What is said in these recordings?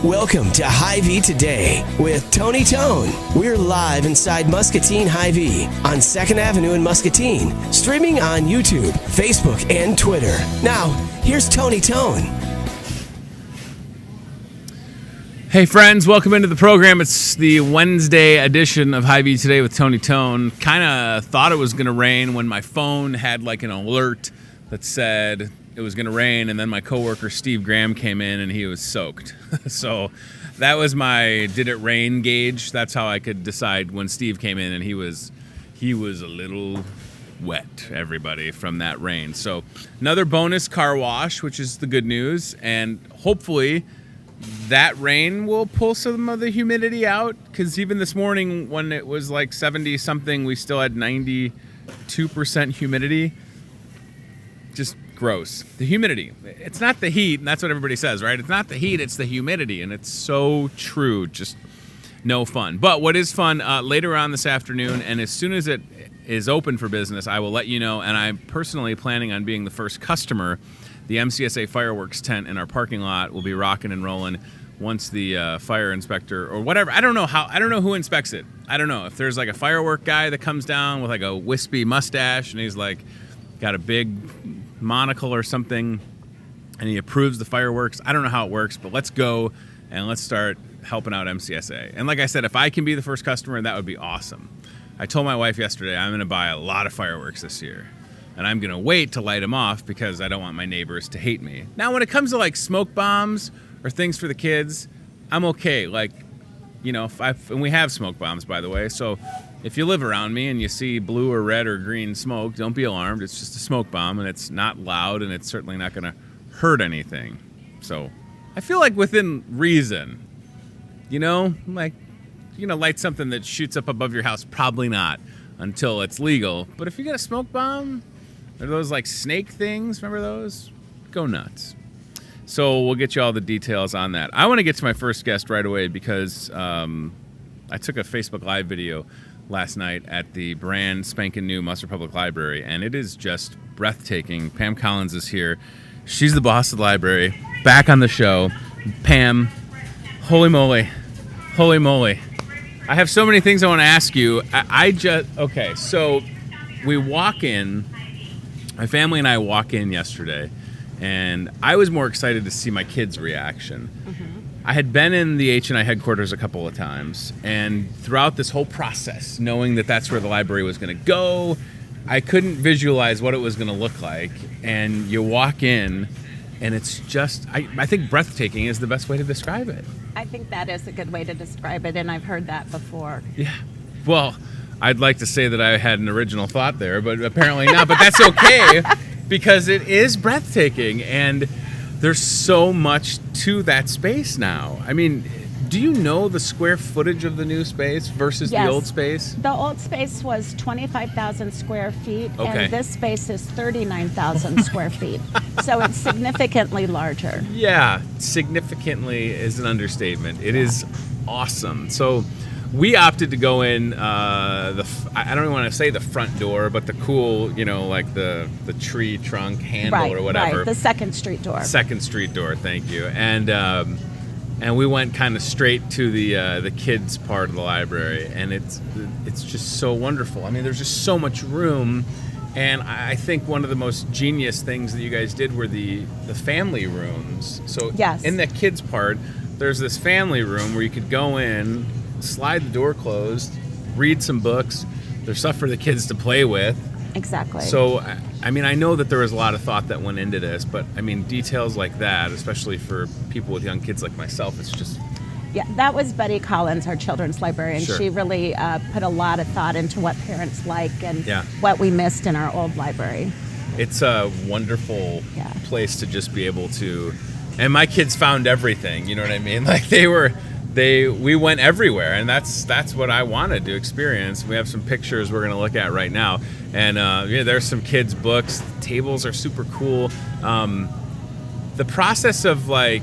Welcome to Hy-Vee Today with Tony Tone. We're live inside Muscatine Hy-Vee on 2nd Avenue in Muscatine, streaming on YouTube, Facebook, and Twitter. Now, here's Tony Tone. Hey friends, welcome into the program. It's the Wednesday edition of Hy-Vee Today with Tony Tone. Kind of thought it was going to rain when my phone had like an alert that said it was going to rain, and then my coworker Steve Graham came in and he was soaked. So that was my did it rain gauge. That's how I could decide when Steve came in, and he was a little wet, everybody, from that rain. So another bonus car wash, which is the good news, and hopefully that rain will pull some of the humidity out, because even this morning when it was like 70 something, we still had 92% humidity. Just gross. The humidity. It's not the heat, and that's what everybody says, right? It's not the heat, it's the humidity, and it's so true. Just no fun. But what is fun, later on this afternoon, and as soon as it is open for business, I will let you know, and I'm personally planning on being the first customer. The MCSA fireworks tent in our parking lot will be rocking and rolling once the fire inspector or whatever. I don't know who inspects it. I don't know if there's like a firework guy that comes down with like a wispy mustache and he's like got a big monocle or something and he approves the fireworks. I don't know how it works, but let's go and let's start helping out MCSA. And like I said, if I can be the first customer, that would be awesome. I told my wife yesterday I'm going to buy a lot of fireworks this year. And I'm going to wait to light them off because I don't want my neighbors to hate me. Now, when it comes to like smoke bombs or things for the kids, I'm okay. Like, you know, and we have smoke bombs, by the way. So if you live around me and you see blue or red or green smoke, don't be alarmed. It's just a smoke bomb, and it's not loud, and it's certainly not going to hurt anything. So I feel like within reason, you know, like, you know, light something that shoots up above your house. Probably not until it's legal. But if you get a smoke bomb, are those like snake things? Remember those? Go nuts. So we'll get you all the details on that. I want to get to my first guest right away because I took a Facebook Live video last night at the brand spanking new Musser Public Library, and it is just breathtaking. Pam Collins is here. She's the boss of the library. Back on the show. Pam, holy moly. Holy moly. I have so many things I want to ask you. Okay, so we walk in. My family and I walk in yesterday, and I was more excited to see my kids' reaction. Mm-hmm. I had been in the H&I headquarters a couple of times, and throughout this whole process, knowing that that's where the library was going to go, I couldn't visualize what it was going to look like. And you walk in, and it's just, I think breathtaking is the best way to describe it. I think that is a good way to describe it, and I've heard that before. Yeah. Well, I'd like to say that I had an original thought there, but apparently not. But that's okay because it is breathtaking, and there's so much to that space now. I mean, do you know the square footage of the new space versus the old space? The old space was 25,000 square feet, okay. And this space is 39,000 square feet. So it's significantly larger. Yeah, significantly is an understatement. It is awesome. So we opted to go in I don't even want to say the front door, but the cool, you know, like the tree trunk handle or whatever. Right, the Second Street door. Second Street door, thank you. And we went kind of straight to the kids part of the library, and it's just so wonderful. I mean, there's just so much room, and I think one of the most genius things that you guys did were the family rooms. So yes. In the kids part, there's this family room where you could go in, slide the door closed, read some books. There's stuff for the kids to play with. Exactly. So, I mean, I know that there was a lot of thought that went into this, but I mean, details like that, especially for people with young kids like myself, it's just... Yeah, that was Betty Collins, our children's librarian. Sure. She really put a lot of thought into what parents like and Yeah. what we missed in our old library. It's a wonderful Yeah. place to just be able to... And my kids found everything, you know what I mean? Like, we went everywhere, and that's what I wanted to experience. We have some pictures we're going to look at right now, and yeah, there's some kids' books. The tables are super cool. The process of like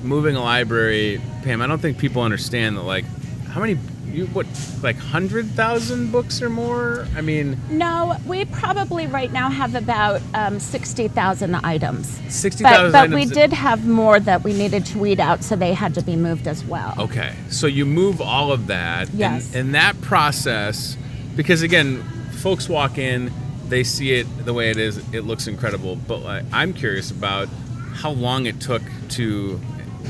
moving a library, Pam, I don't think people understand that. Like, how many? Like 100,000 books or more? I mean, No, we probably right now have about 60,000 items. 60,000 But items. we did have more that we needed to weed out, so they had to be moved as well. Okay, so you move all of that. Yes. And that process, because again, folks walk in, they see it the way it is, it looks incredible. But I'm curious about how long it took to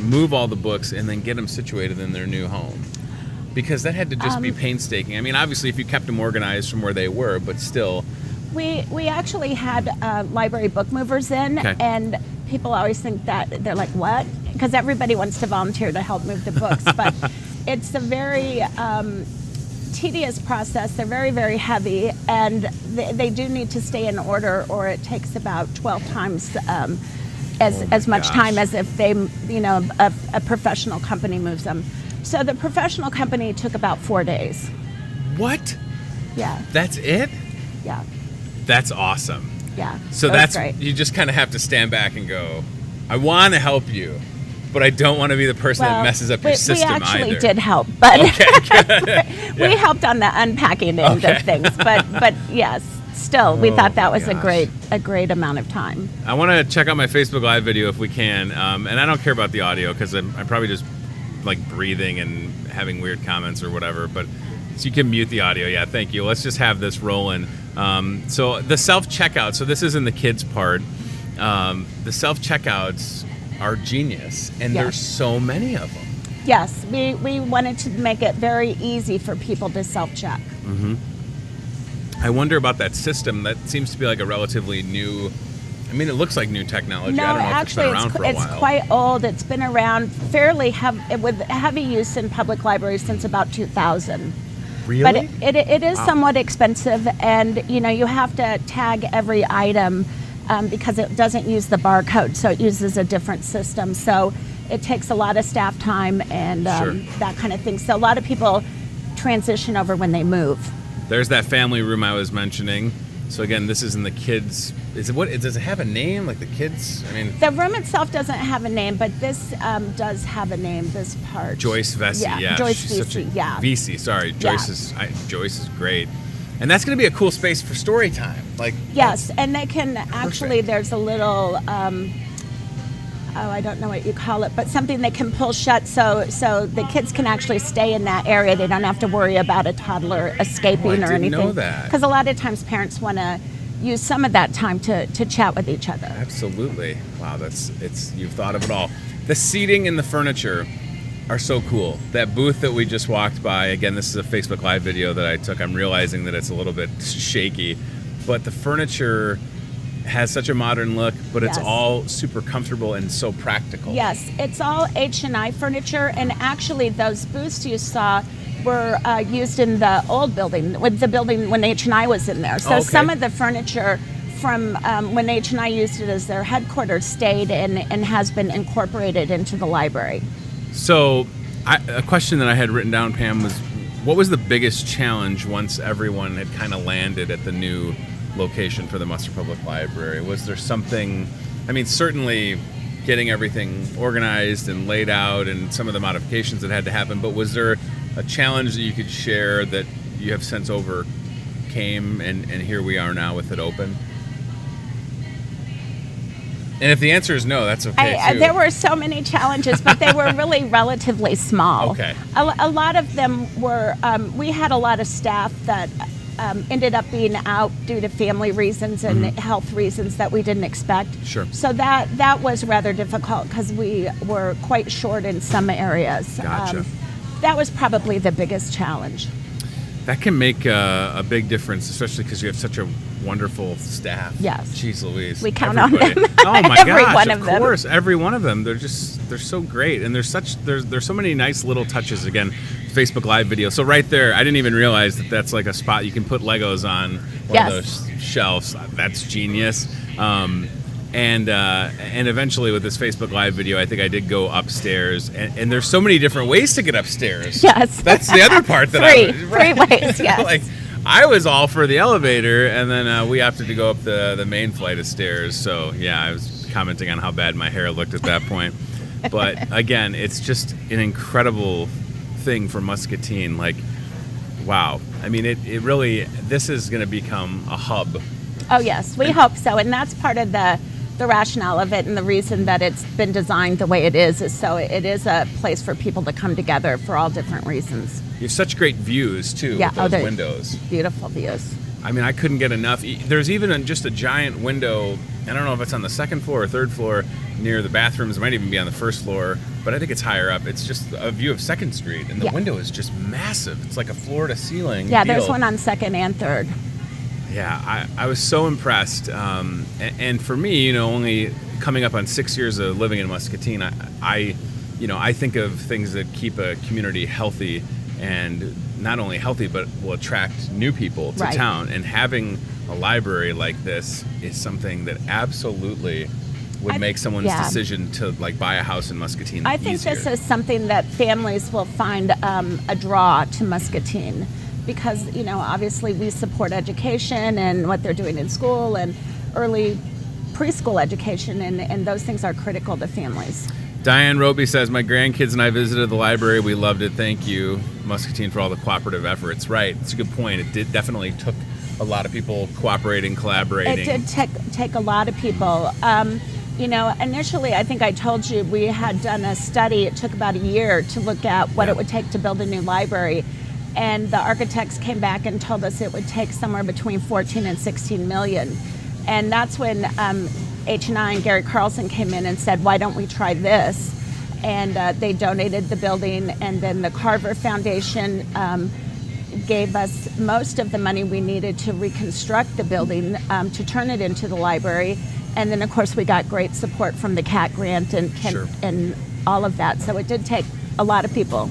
move all the books and then get them situated in their new home. Because that had to just be painstaking. I mean, obviously, if you kept them organized from where they were, but still. We actually had library book movers in, Okay. and people always think that they're like, what? Because everybody wants to volunteer to help move the books, but it's a very tedious process. They're very, very heavy, and they do need to stay in order, or it takes about 12 times as much gosh. time as if they, a professional company moves them. So the professional company took about 4 days. What? Yeah, That's it? yeah, That's awesome. yeah. So It was that's, great. you just kind of have to stand back and go, I want to help you, but I don't want to be the person that messes up your system we actually either. did help, but Okay, we helped on the unpacking end Okay. of things. But yes, still, we thought that my was a gosh. great amount of time. I want to check out my Facebook Live video if we can, and I don't care about the audio because I'm probably just like breathing and having weird comments or whatever, but so you can mute the audio. Yeah, thank you. Let's just have this rolling. So the self-checkout, so this is in the kids part. The self-checkouts are genius, and Yes. there's so many of them. Yes, we wanted to make it very easy for people to self-check. I wonder about that system. That seems to be like a relatively new, I mean, it looks like new technology. No, I don't know actually, if it's been around for a it's while. quite old. It's been around fairly with heavy use in public libraries since about 2000. Really? But it is somewhat expensive, and you have to tag every item because it doesn't use the barcode, so it uses a different system. So it takes a lot of staff time and Sure. that kind of thing. So a lot of people transition over when they move. There's that family room I was mentioning. So again, this is in the kids. Does it have a name? Like the kids? I mean, The room itself doesn't have a name, but this does have a name. This part. Joyce Vesey. Yeah, Joyce she's such Vesey. a- Yeah. Vesey. Sorry, Yeah. Joyce is great, and that's going to be a cool space for story time. Like Yes, and they can actually. There's a little. I don't know what you call it, but something they can pull shut so the kids can actually stay in that area. They don't have to worry about a toddler escaping I or didn't anything. know that. Because a lot of times parents want to use some of that time to chat with each other. Absolutely. Wow, you've thought of it all. The seating and the furniture are so cool. That booth that we just walked by, again, this is a Facebook Live video that I took. I'm realizing that it's a little bit shaky, but the furniture has such a modern look, but it's Yes. all super comfortable and so practical. Yes, it's all H&I furniture, and actually those booths you saw were used in the old building, with the building when H&I was in there. So Okay. some of the furniture from when H&I used it as their headquarters stayed and has been incorporated into the library. So a question that I had written down, Pam, was what was the biggest challenge once everyone had kind of landed at the new location for the Munster Public Library? Was there something, I mean, certainly getting everything organized and laid out and some of the modifications that had to happen, but was there a challenge that you could share that you have since overcame and here we are now with it open? And if the answer is no, that's okay too. There were so many challenges, but they were really relatively small. Okay. A lot of them were, we had a lot of staff that ended up being out due to family reasons and health reasons that we didn't expect. Sure. So that was rather difficult because we were quite short in some areas. Gotcha. That was probably the biggest challenge. That can make a big difference, especially because you have such a wonderful staff. Yes. Jeez Louise. We count on them. Oh my Every gosh, one of course. Every one of them. They're so great. And there's so many nice little touches. Again, Facebook Live video. So right there, I didn't even realize that that's like a spot you can put Legos on one of those shelves. That's genius. And eventually with this Facebook Live video, I think I did go upstairs. And there's so many different ways to get upstairs. Yes. That's the other part that three ways, yes. Like, I was all for the elevator, and then we opted to go up the main flight of stairs. So, yeah, I was commenting on how bad my hair looked at that point. But, again, it's just an incredible thing for Muscatine. Like, wow. I mean, it really, this is going to become a hub. Oh, yes, we hope so. And that's part of the rationale of it, and the reason that it's been designed the way it is so it is a place for people to come together for all different reasons. You have such great views, too, with those windows. Beautiful views. I mean, I couldn't get enough. There's even just a giant window, I don't know if it's on the second floor or third floor, near the bathrooms. It might even be on the first floor, but I think it's higher up. It's just a view of 2nd Street, and the window is just massive. It's like a floor-to-ceiling Yeah, deal. there's one on 2nd and 3rd. Yeah, I was so impressed. And for me, only coming up on 6 years of living in Muscatine, I think of things that keep a community healthy, and not only healthy, but will attract new people to town. And having a library like this is something that absolutely would make someone's decision to buy a house in Muscatine I think easier. this is something that families will find a draw to Muscatine. Because, obviously we support education and what they're doing in school and early preschool education, and those things are critical to families. Diane Roby says, my grandkids and I visited the library. We loved it. Thank you, Muscatine, for all the cooperative efforts. Right. It's a good point. It definitely took a lot of people cooperating, collaborating. It did take a lot of people. Initially, I think I told you we had done a study. It took about a year to look at what it would take to build a new library. And the architects came back and told us it would take somewhere between 14 and 16 million. And that's when H&I and Gary Carlson came in and said, why don't we try this? And they donated the building, and then the Carver Foundation gave us most of the money we needed to reconstruct the building, to turn it into the library. And then, of course, we got great support from the CAT grant and all of that. So it did take a lot of people.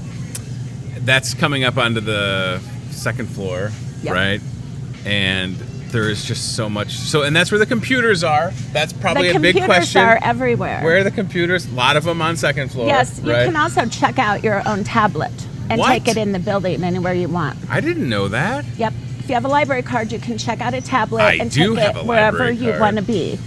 That's coming up onto the 2nd floor, right? And there is just so much. And that's where the computers are. That's probably a big question. The computers are everywhere. Where are the computers? A lot of them on 2nd floor. Yes, you can also check out your own tablet and take it in the building anywhere you want. I didn't know that. Yep. If you have a library card, you can check out a tablet and take it wherever you want to be.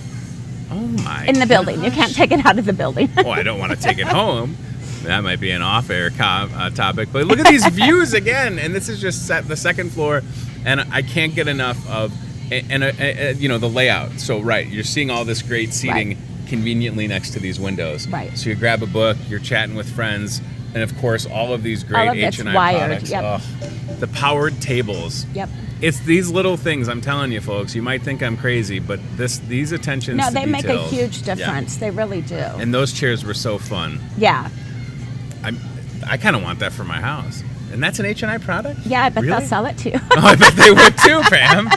Oh my! In the building. You can't take it out of the building. Oh, I don't want to take it home. That might be an off-air topic, but look at these views again, and this is just the 2nd floor, and I can't get enough of, the layout. So you're seeing all this great seating conveniently next to these windows. Right. So you grab a book, you're chatting with friends, and of course all of these great H&I products. Yep. The powered tables. Yep. It's these little things, I'm telling you, folks. You might think I'm crazy, but these attentions to they details, make a huge difference. They really do. And those chairs were so fun. Yeah. I kind of want that for my house. And that's an H&I product? Yeah, I bet they'll sell it to you. Oh, I bet they would too, Pam.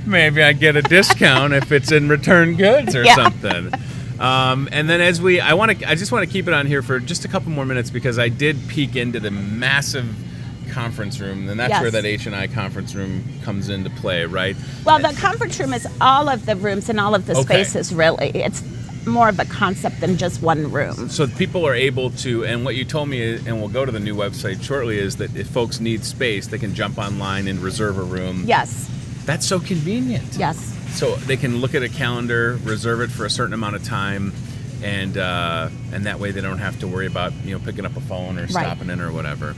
Maybe I get a discount if it's in return goods or something. And then I just want to keep it on here for just a couple more minutes, because I did peek into the massive conference room, and that's where that H&I conference room comes into play, right? Well, the conference room is all of the rooms and all of the spaces, really. It's more of a concept than just one room. So people are able to, and what you told me, and we'll go to the new website shortly, is that if folks need space, they can jump online and reserve a room. Yes. That's so convenient. Yes. So they can look at a calendar, reserve it for a certain amount of time, and that way they don't have to worry about picking up a phone or stopping in or whatever.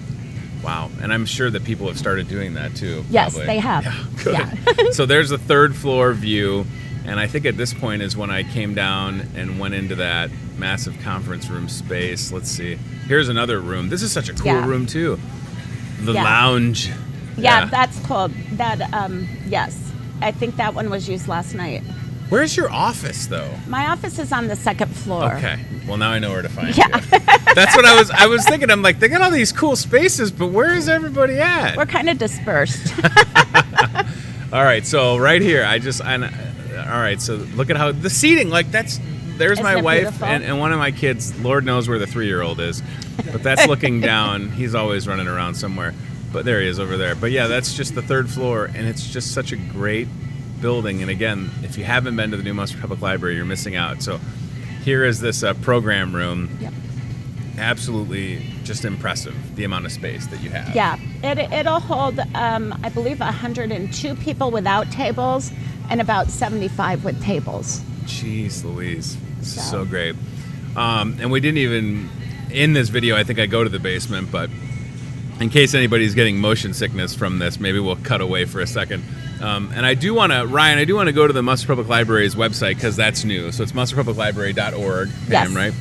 Wow. And I'm sure that people have started doing that too. Yes, probably. they have. Yeah, good. Yeah. So there's a 3rd floor view. And I think at this point is when I came down and went into that massive conference room space. Let's see. Here's another room. This is such a cool room too. The lounge. Yeah, that's cool. That yes. I think that one was used last night. Where's your office, though? My office is on the second floor. Okay. Well, now I know where to find Yeah. you. That's what I was thinking. I'm like, they got all these cool spaces, but where is everybody at? We're kind of dispersed. All right, so right here, all right, so look at how the seating, like there's Isn't my it wife beautiful? and one of my kids. Lord knows where the 3-year-old is, but that's looking down. He's always running around somewhere, but there he is over there. But yeah, that's just the 3rd floor, and it's just such a great building. And again, if you haven't been to the new Munster Public Library, you're missing out. So here is this program room. Yep. Absolutely just impressive, the amount of space that you have. Yeah, it'll hold, I believe, 102 people without tables and about 75 with tables. Jeez Louise, this is so great. And we didn't even, in this video, I think I go to the basement, but in case anybody's getting motion sickness from this, maybe we'll cut away for a second. And I do want to, Ryan, I do want to go to the Munster Public Library's website because that's new. So it's munsterpubliclibrary.org, Pam, Yes. right?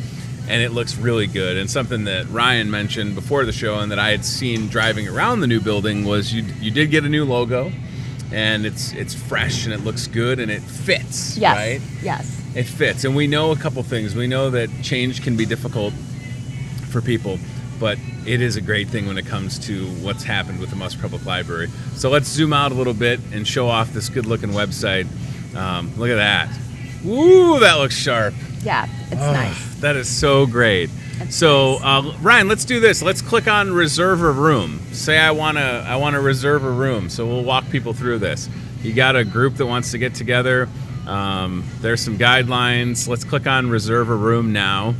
And it looks really good. And something that Ryan mentioned before the show and that I had seen driving around the new building was you did get a new logo, and it's fresh and it looks good and it fits, Yes. right? Yes. It fits. And we know a couple things. We know that change can be difficult for people, but it is a great thing when it comes to what's happened with the Munster Public Library. So let's zoom out a little bit and show off this good-looking website. Look at that. Woo, that looks sharp. Yeah, it's nice. That is so great. So, Ryan, let's do this. Let's click on reserve a room. Say I want to reserve a room. So we'll walk people through this. You got a group that wants to get together. There's some guidelines. Let's click on reserve a room now.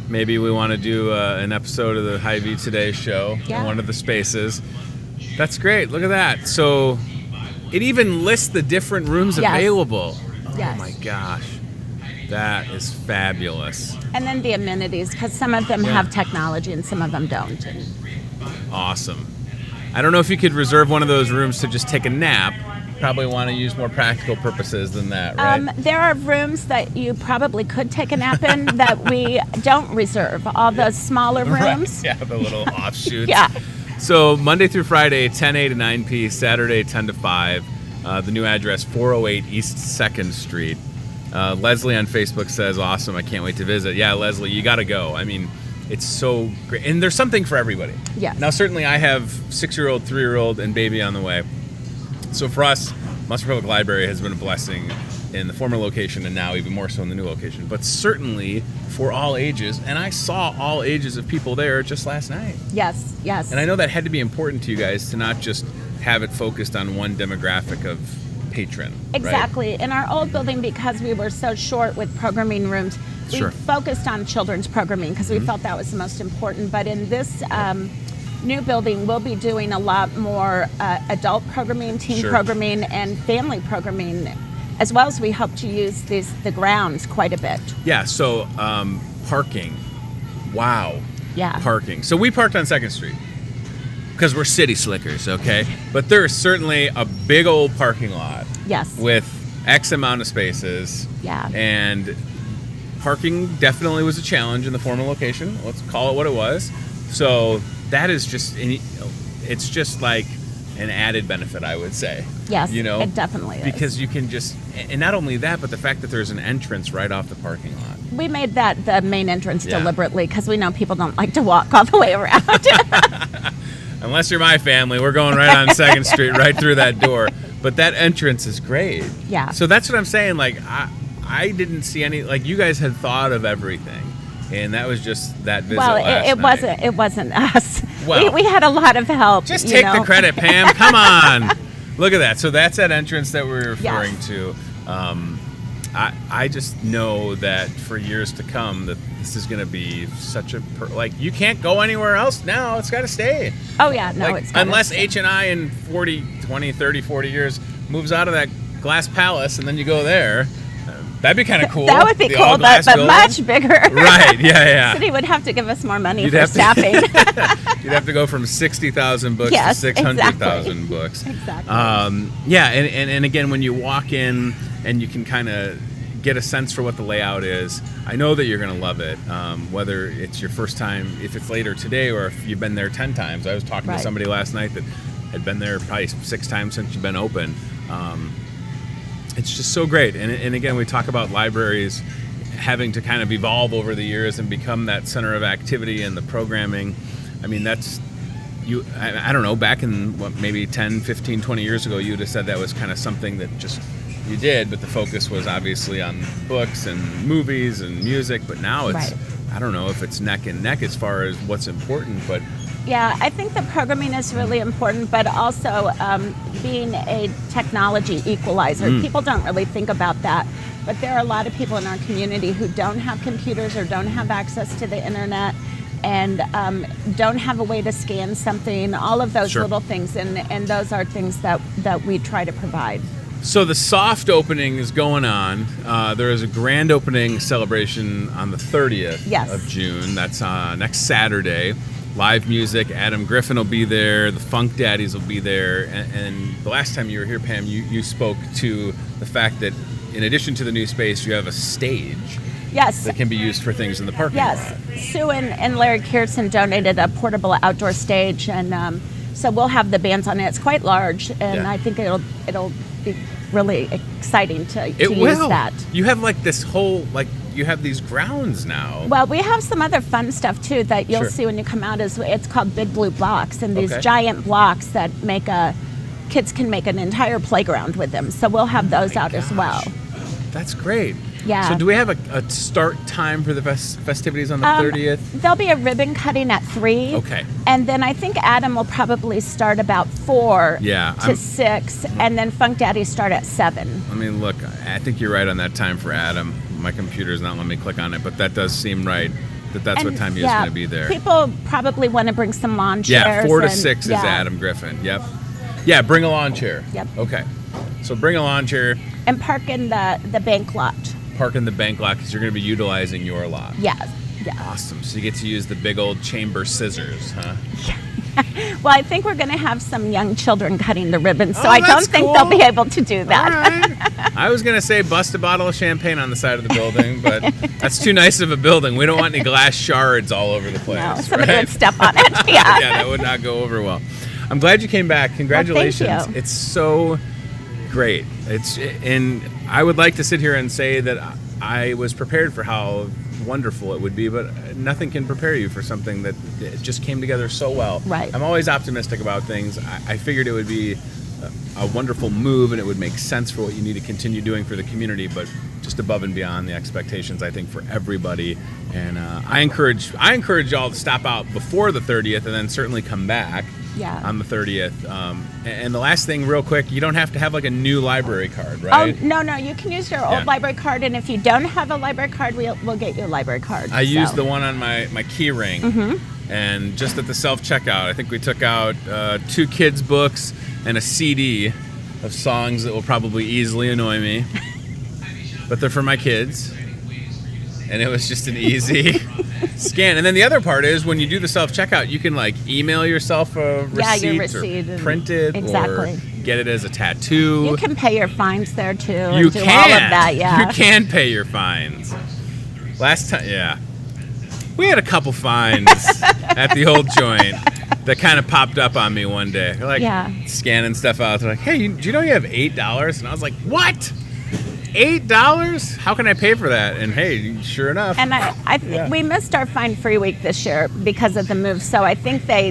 Maybe we want to do an episode of the Hy-Vee Today show in one of the spaces. That's great. Look at that. So it even lists the different rooms available. Yes. Oh my gosh. That is fabulous. And then the amenities, because some of them have technology and some of them don't. And Awesome. I don't know if you could reserve one of those rooms to just take a nap. Probably want to use more practical purposes than that, right? there are rooms that you probably could take a nap in that we don't reserve. All those smaller rooms. Right. Yeah, the little offshoots. Yeah. So Monday through Friday, 10 a to 9 p. Saturday, 10 to 5. The new address, 408 East 2nd Street. Leslie on Facebook says, awesome, I can't wait to visit. Yeah, Leslie, you got to go. I mean, it's so great. And there's something for everybody. Yes. Now, certainly I have 6-year-old, 3-year-old, and baby on the way. So for us, Munster Public Library has been a blessing in the former location and now even more so in the new location. But certainly for all ages, and I saw all ages of people there just last night. Yes, yes. And I know that had to be important to you guys to not just have it focused on one demographic of patron. Exactly. Right? In our old building, because we were so short with programming rooms, we Sure. focused on children's programming because we felt that was the most important. But in this new building, we'll be doing a lot more adult programming, teen Sure. programming, and family programming, as well as we hope to use the grounds quite a bit. Yeah, so parking. Wow. Yeah. Parking. So we parked on 2nd Street because we're city slickers, okay? But there is certainly a big old parking lot Yes. with X amount of spaces. Yeah. And parking definitely was a challenge in the former location. Let's call it what it was. So that is just, it's just like an added benefit, I would say. Yes, You know? it definitely is. Because you can just, and not only that, but the fact that there's an entrance right off the parking lot. We made that the main entrance Yeah. deliberately because we know people don't like to walk all the way around. Unless you're my family, we're going right on 2nd Street, right through that door. But that entrance is great. Yeah. So that's what I'm saying. Like, I didn't see any, like, you guys had thought of everything. And that was just that visit Well, last it night. wasn't us. Well, we had a lot of help. Just you take know? the credit, Pam. Come on. Look at that. So that's that entrance that we're referring Yes. to. I just know that for years to come that this is going to be such a like you can't go anywhere else now. It's got to stay. Oh yeah, no, Like, it's gotta unless stay. H&I in 20, 30, 40 years moves out of that glass palace and then you go there. That'd be kind of cool. That would be The cool, all-glass but building. much bigger. Right, yeah. City would have to give us more money You'd for have to- staffing. You'd have to go from 60,000 books Yes, to 600,000 exactly. books. Exactly. Yeah, and again, when you walk in and you can kind of get a sense for what the layout is, I know that you're going to love it, whether it's your first time, if it's later today, or if you've been there 10 times. I was talking to Right. somebody last night that had been there probably 6 times since you've been open. It's just so great. And again, we talk about libraries having to kind of evolve over the years and become that center of activity and the programming. I mean, that's, I don't know, back in maybe 10, 15, 20 years ago, you would have said that was kind of something that just you did, but the focus was obviously on books and movies and music. But now it's, Right. I don't know if it's neck and neck as far as what's important, but Yeah, I think the programming is really important, but also being a technology equalizer. People don't really think about that, but there are a lot of people in our community who don't have computers or don't have access to the internet and don't have a way to scan something, all of those Sure. little things, and those are things that we try to provide. So the soft opening is going on. There is a grand opening celebration on the 30th Yes. of June. That's next Saturday. Live music. Adam Griffin will be there. The Funk Daddies will be there. And the last time you were here, Pam, you spoke to the fact that in addition to the new space, you have a stage Yes. that can be used for things in the parking Yes, lot. Sue and Larry Kierson donated a portable outdoor stage, and so we'll have the bands on it. It's quite large, and Yeah. I think it'll be really exciting to It use will. that. You have like this whole, like, you have these grounds now. Well, we have some other fun stuff too that you'll Sure. see when you come out. It's called Big Blue Blocks, and these Okay. giant blocks that kids can make an entire playground with them. So we'll have those out as well. That's great. Yeah. So do we have a start time for the festivities on the 30th? There'll be a ribbon cutting at 3. Okay. And then I think Adam will probably start about 4 Yeah, to 6, and then Funk Daddy start at 7. I mean, look, I think you're right on that time for Adam. My computer's not letting me click on it, but that does seem right. That's what And, time he is yeah, going to be there. People probably want to bring some lawn chairs. Yeah, 4 to and- 6 is yeah. Adam Griffin. Yep. Yeah, bring a lawn chair. Yep. Okay. So bring a lawn chair, And park in the bank lot. park in the bank lot because you're going to be utilizing your lot. Yeah. Yeah. Awesome. So you get to use the big old chamber scissors, huh? Well, I think we're going to have some young children cutting the ribbons, so Oh, I don't that's think cool. they'll be able to do that. All right. I was going to say bust a bottle of champagne on the side of the building, but that's too nice of a building. We don't want any glass shards all over the place. No, somebody right? would step on it. Yeah. Yeah, that would not go over well. I'm glad you came back. Congratulations. you. It's so great. And I would like to sit here and say that I was prepared for how wonderful it would be, but nothing can prepare you for something that it just came together so well. Right. I'm always optimistic about things. I figured it would be a wonderful move and it would make sense for what you need to continue doing for the community, but just above and beyond the expectations, I think, for everybody. And I encourage y'all to stop out before the 30th and then certainly come back. Yeah. On the 30th. And the last thing, real quick, you don't have to have like a new library card, Oh, right? no, you can use your Yeah. old library card, and if you don't have a library card, we'll get you a library card. I used so. the one on my key ring. Mm-hmm. And just at the self-checkout, I think we took out 2 kids' books and a CD of songs that will probably easily annoy me. But they're for my kids. And it was just an easy scan. And then the other part is when you do the self-checkout, you can like email yourself a receipt, your receipt or and- print it exactly. or get it as a tattoo. You can pay your fines there too. You and do can. all of that. Yeah. You can pay your fines. Last time, yeah. We had a couple fines at the old joint that kind of popped up on me one day. They're like Yeah. scanning stuff out. They're like, hey, do you know you have $8? And I was like, what? $8? How can I pay for that? And hey, sure enough. And Yeah. we missed our fine-free week this year because of the move. So I think they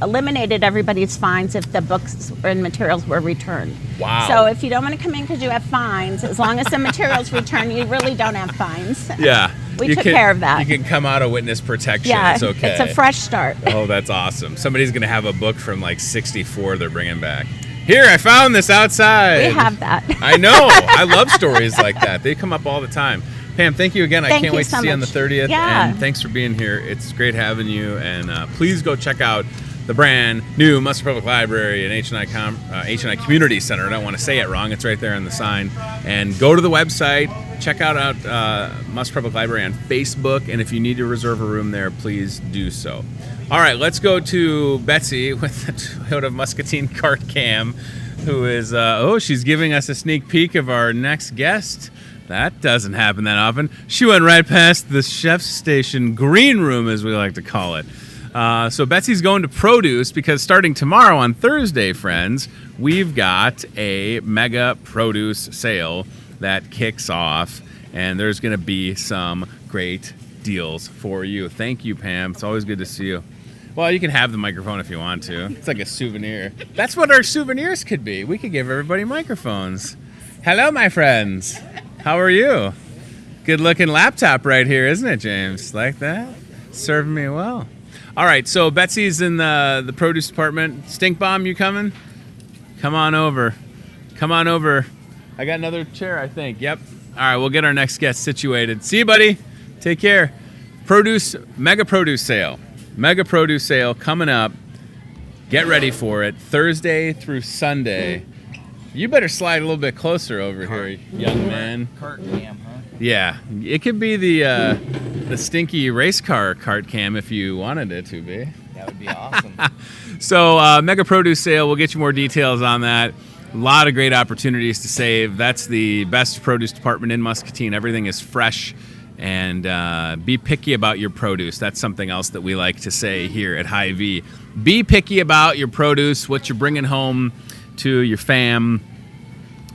eliminated everybody's fines if the books and materials were returned. Wow. So if you don't want to come in because you have fines, as long as the materials return, you really don't have fines. Yeah. We You took can- care of that. You can come out of witness protection. Yeah, It's okay. it's a fresh start. Oh, that's awesome. Somebody's going to have a book from like 64 they're bringing back. Here, I found this outside. We have that. I know. I love stories like that. They come up all the time. Pam, thank you again. I Thank can't you wait to so see you on the much. 30th. Yeah. And thanks for being here. It's great having you. And please go check out the brand new Muscle Public Library and H&I Community Center. I don't want to say it wrong. It's right there on the sign. And go to the website. Check out Muscle Public Library on Facebook. And if you need to reserve a room there, please do so. All right, let's go to Betsy with the Toyota Muscatine cart cam, who is, she's giving us a sneak peek of our next guest. That doesn't happen that often. She went right past the chef's station green room, as we like to call it. So Betsy's going to produce because starting tomorrow on Thursday, friends, we've got a mega produce sale that kicks off, and there's going to be some great deals for you. Thank you, Pam. It's always good to see you. Well, you can have the microphone if you want to. It's like a souvenir. That's what our souvenirs could be. We could give everybody microphones. Hello, my friends. How are you? Good looking laptop right here, isn't it, James? Like that? Serving me well. All right, so Betsy's in the produce department. Stink Bomb, you coming? Come on over. Come on over. I got another chair, I think. Yep. All right, we'll get our next guest situated. See you, buddy. Take care. Mega produce sale. Mega produce sale coming up. Get ready for it. Thursday through Sunday. You better slide a little bit closer over here, young man. Cart cam, huh? Yeah, it could be the stinky race car cart cam if you wanted it to be. That would be awesome. So mega produce sale, we'll get you more details on that. A lot of great opportunities to save. That's the best produce department in Muscatine. Everything is fresh, and be picky about your produce. That's something else that we like to say here at Hy-Vee. Be picky about your produce, what you're bringing home to your fam,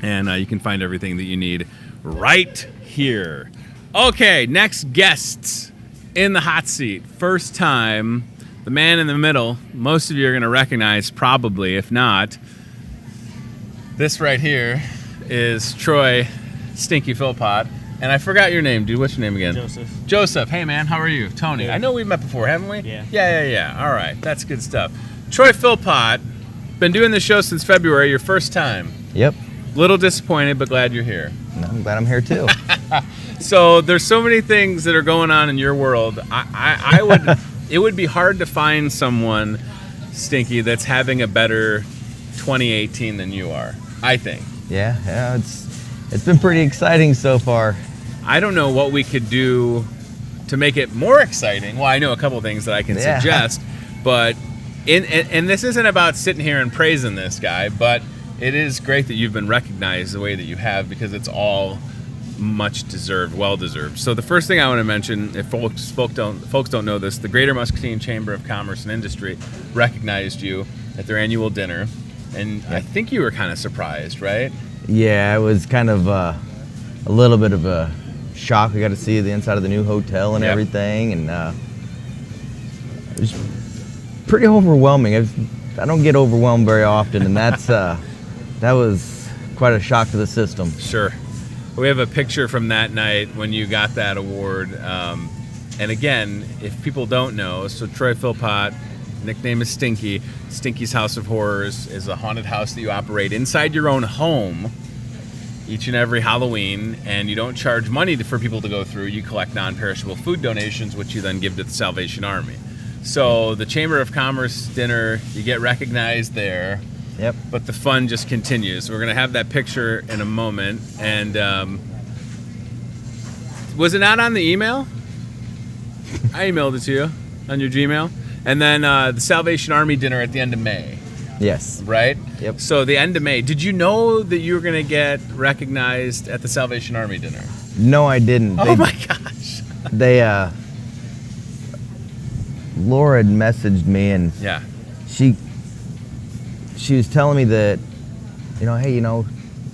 and you can find everything that you need right here. Okay, next guests in the hot seat. First time, the man in the middle. Most of you are going to recognize probably, if not. This right here is Troy Stinky Philpott. And I forgot your name, dude. What's your name again? Joseph. Joseph. Hey, man. How are you? Tony. Good. I know we've met before, haven't we? Yeah. Yeah. All right. That's good stuff. Troy Philpott, been doing this show since February. Your first time. Yep. Little disappointed, but glad you're here. I'm glad I'm here too. So there's so many things that are going on in your world. I would, it would be hard to find someone, Stinky, that's having a better 2018 than you are, I think. Yeah, it's been pretty exciting so far. I don't know what we could do to make it more exciting. Well, I know a couple of things that I can suggest, but and this isn't about sitting here and praising this guy, but it is great that you've been recognized the way that you have, because it's all much deserved, well deserved. So the first thing I want to mention, if folks don't know this, the Greater Muscatine Chamber of Commerce and Industry recognized you at their annual dinner, and I think you were kind of surprised, right? Yeah, it was kind of a little bit of a shock. We got to see the inside of the new hotel and everything, and it was pretty overwhelming. I don't get overwhelmed very often, and that was quite a shock to the system. Sure. We have a picture from that night when you got that award. And again, if people don't know, so Troy Philpott, nickname is Stinky. Stinky's House of Horrors is a haunted house that you operate inside your own home each and every Halloween, and you don't charge money for people to go through. You collect non-perishable food donations, which you then give to the Salvation Army. So the Chamber of Commerce dinner, you get recognized there. Yep. But the fun just continues. We're going to have that picture in a moment. And was it not on the email? I emailed it to you on your Gmail. And then the Salvation Army dinner at the end of May. Yes. Right? Yep. So the end of May. Did you know that you were going to get recognized at the Salvation Army dinner? No, I didn't. Oh my gosh. Laura had messaged me, and Yeah. she was telling me that, hey,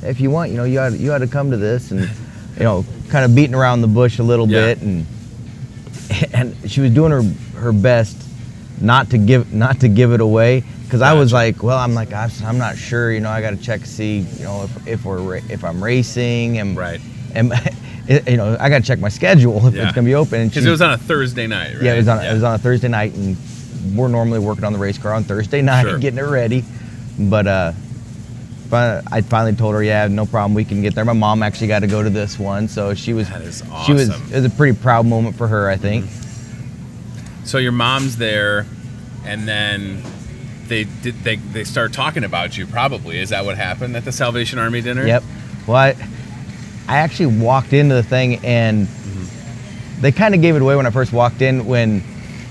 if you want, you ought to come to this, and kind of beating around the bush a little bit, and she was doing her best not to give it away, because I was like, I'm not sure, I got to check to see, if I'm racing, and Right. and I got to check my schedule if it's gonna be open. Because it was on a Thursday night, right? Yeah, it was on a Thursday night, and we're normally working on the race car on Thursday night, getting it ready. But I finally told her, yeah, no problem, we can get there. My mom actually got to go to this one, so she was. That is awesome. It was a pretty proud moment for her, I think. So your mom's there, and then they start talking about you. Probably, is that what happened at the Salvation Army dinner? Yep. Well, I actually walked into the thing, and they kind of gave it away when I first walked in, when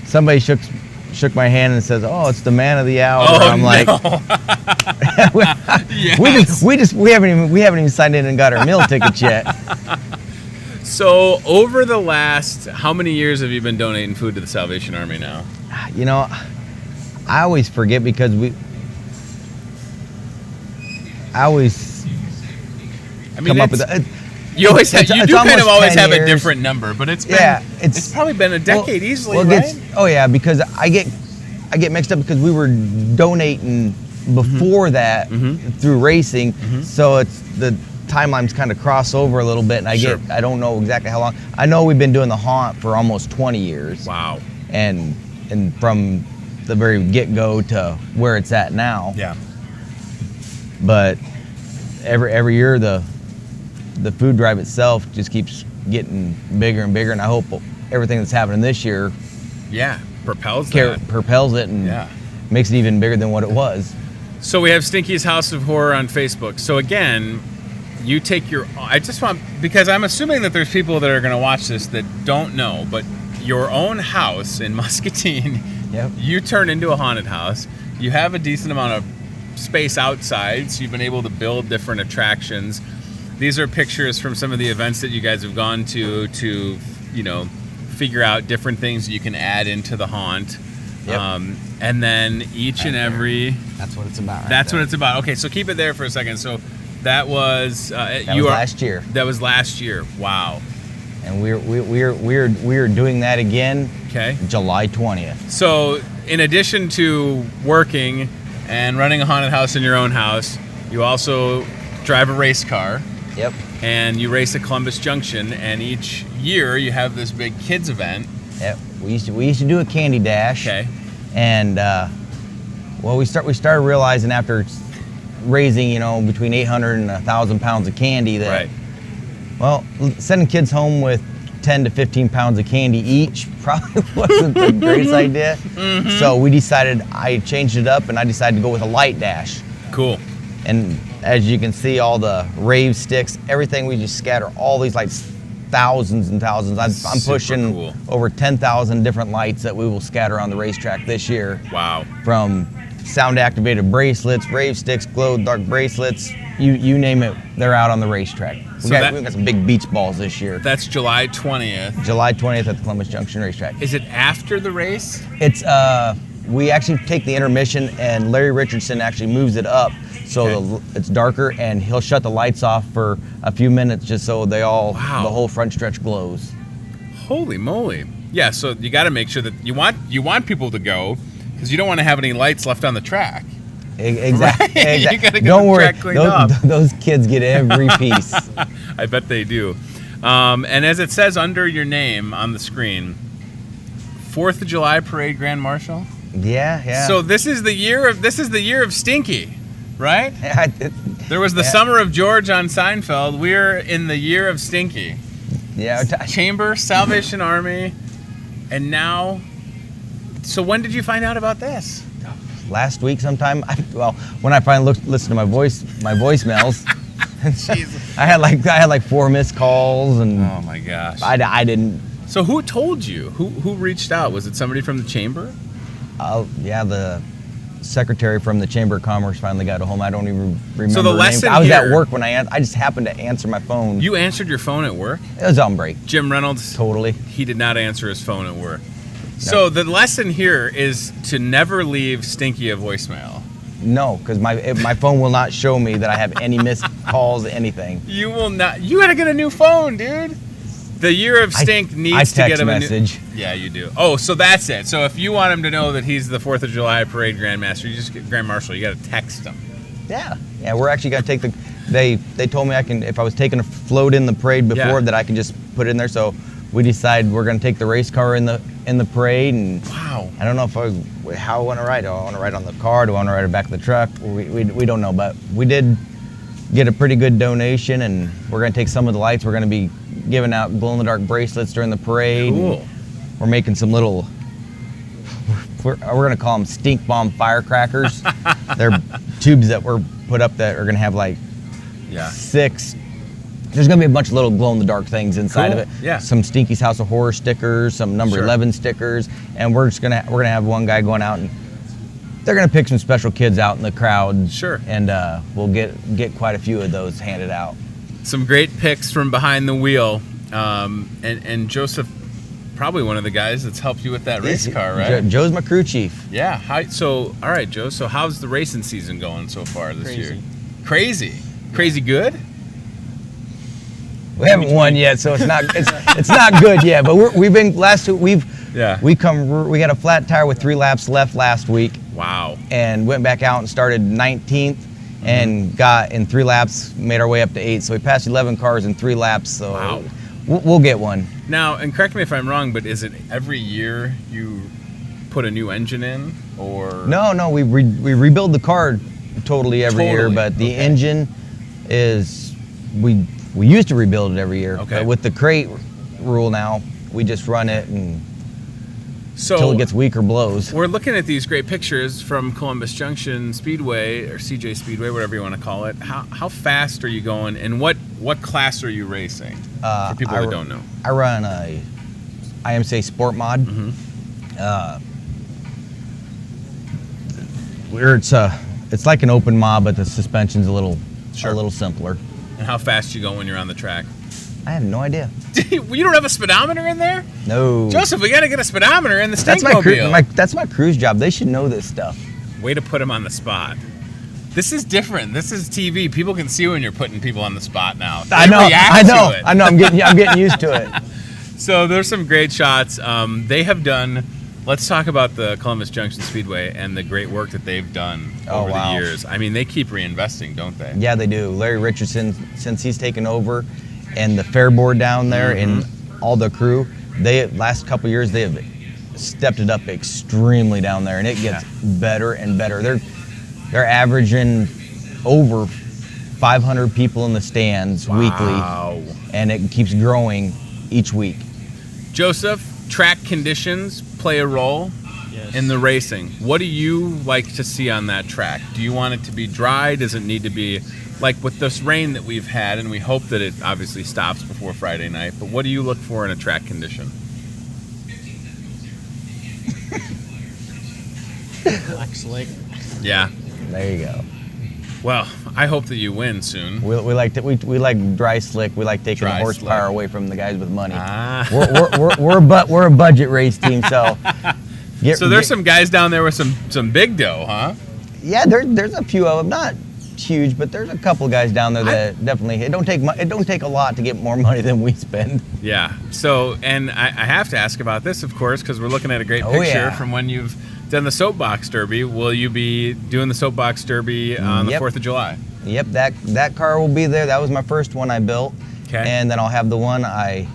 somebody shook my hand and says, "Oh, it's the man of the hour." Oh, I'm no. like, Yes. we haven't even signed in and got our meal tickets yet. So over the last, how many years have you been donating food to the Salvation Army now? You know, I always forget because I always come up with it. You always have, you do kind of always have a years. different number, but it's been, it's probably been a decade easily, right? Oh yeah, because I get mixed up because we were donating before that through racing, so it's the timelines kind of cross over a little bit, and I don't know exactly how long. I know we've been doing the haunt for almost 20 years. Wow. And from the very get-go to where it's at now. Yeah. But every year the food drive itself just keeps getting bigger and bigger, and I hope everything that's happening this year propels it and makes it even bigger than what it was. So we have Stinky's House of Horror on Facebook. So again, you take your, I just want, because I'm assuming that there's people that are going to watch this that don't know, but your own house in Muscatine, you turn into a haunted house. You have a decent amount of space outside, so you've been able to build different attractions. These are pictures from some of the events that you guys have gone to, you know, figure out different things you can add into the haunt. And then each and every... That's what it's about. That's what it's about. Okay, so keep it there for a second. So that was... last year. That was last year. Wow. And we're doing that again. Okay. July 20th. So in addition to working and running a haunted house in your own house, you also drive a race car. Yep. And you race at Columbus Junction, and each year you have this big kids event. Yep. We used to do a candy dash. Okay. And well, we started realizing after raising, you know, between 800 and 1,000 pounds of candy that, well, sending kids home with 10 to 15 pounds of candy each probably wasn't the greatest idea. So I changed it up, and I decided to go with a light dash. Cool. And as you can see, all the rave sticks, everything, we just scatter all these lights, thousands and thousands. I'm pushing over 10,000 different lights that we will scatter on the racetrack this year. Wow. From sound-activated bracelets, rave sticks, glow-in-the-dark bracelets, you name it, they're out on the racetrack. We've got some big beach balls this year. That's July 20th. July 20th at the Columbus Junction racetrack. Is it after the race? It's we actually take the intermission, and Larry Richardson actually moves it up so it's darker, and he'll shut the lights off for a few minutes just so the whole front stretch glows. Holy moly. Yeah, so you got to make sure that you want people to go, because you don't want to have any lights left on the track. Exactly. Right? You got to get Don't the worry. track cleaned up. Those kids get every piece. I bet they do. And as it says under your name on the screen, 4th of July Parade Grand Marshal. Yeah. So this is the year of Stinky, right? There was the Summer of George on Seinfeld. We're in the year of Stinky. Yeah. Chamber, Salvation Army, and now. So when did you find out about this? Last week sometime. When I finally listened to my voicemails. Jesus. I had like 4 missed calls, and oh my gosh. I didn't. So who told you? Who reached out? Was it somebody from the chamber? The secretary from the Chamber of Commerce finally got a hold. I don't even remember. So the her lesson name. I was here, at work when I just happened to answer my phone. You answered your phone at work? It was on break. Jim Reynolds? Totally. He did not answer his phone at work. No. So the lesson here is to never leave Stinky a voicemail. No, because my phone will not show me that I have any missed calls, anything. You will not. You gotta get a new phone, dude. The year of Stink needs to get him a new. Yeah, you do. Oh, so that's it. So if you want him to know that he's the 4th of July Parade Grand Master, you just get Grand Marshal. You got to text him. Yeah. We're actually gonna take the. They told me I can, if I was taking a float in the parade before, that I can just put it in there. So we decided we're gonna take the race car in the parade, and wow. I don't know how I want to ride. Do I want to ride on the car? Do I want to ride it back of the truck? We don't know, but we did get a pretty good donation, and we're gonna take some of the lights. We're gonna be giving out glow-in-the-dark bracelets during the parade. Cool. We're making some little, we're gonna call them stink bomb firecrackers. They're tubes that were put up that are gonna have like 6. There's gonna be a bunch of little glow-in-the-dark things inside of it. Yeah. Some Stinky's House of Horror stickers, some number 11 stickers, and we're gonna have one guy going out, and they're gonna pick some special kids out in the crowd. Sure. And we'll get quite a few of those handed out. Some great pics from behind the wheel. And Joseph, probably one of the guys that's helped you with that race car, right? Joe's my crew chief. Yeah. All right, Joe. So how's the racing season going so far this year? Crazy good. We haven't won yet, so it's not good yet. But we got a flat tire with 3 laps left last week. Wow. And went back out and started 19th, and got in 3 laps, made our way up to 8th. So we passed 11 cars in 3 laps. So wow. We'll get one. Now, and correct me if I'm wrong, but is it every year you put a new engine in, or? No, we rebuild the car totally every year, but the engine is we used to rebuild it every year. Okay. But with the crate rule now, we just run it until it gets weak or blows. We're looking at these great pictures from Columbus Junction Speedway, or CJ Speedway, whatever you want to call it. How fast are you going, and what class are you racing? For people that don't know. I run a IMCA Sport Mod. Where it's like an open mod, but the suspension's a little simpler. And how fast you go when you're on the track? I have no idea. You don't have a speedometer in there? No. Joseph, we got to get a speedometer in the Stinkmobile. That's my cruise job. They should know this stuff. Way to put him on the spot. This is different. This is TV. People can see when you're putting people on the spot now. I know. I'm getting used to it. So there's some great shots. They have done. Let's talk about the Columbus Junction Speedway and the great work that they've done over the years. I mean, they keep reinvesting, don't they? Yeah, they do. Larry Richardson, since he's taken over, and the fair board down there, and all the crew, last couple years they have stepped it up extremely down there, and it gets better and better. They're averaging over 500 people in the stands weekly, and it keeps growing each week. Joseph, track conditions play a role in the racing. What do you like to see on that track? Do you want it to be dry? Does it need to be, like with this rain that we've had, and we hope that it obviously stops before Friday night, but what do you look for in a track condition? Black slick. Yeah. There you go. Well, I hope that you win soon. We like dry slick. We like taking the horsepower away from the guys with money. We're a budget race team, so. There's some guys down there with some big dough, huh? Yeah, there's a few of them, not huge, but there's a couple guys down there that definitely. It don't take a lot to get more money than we spend. Yeah. So, and I have to ask about this, of course, because we're looking at a great picture from when you've done the Soapbox Derby. Will you be doing the Soapbox Derby on the 4th of July? Yep, that car will be there. That was my first one I built. Okay. And then I'll have the one I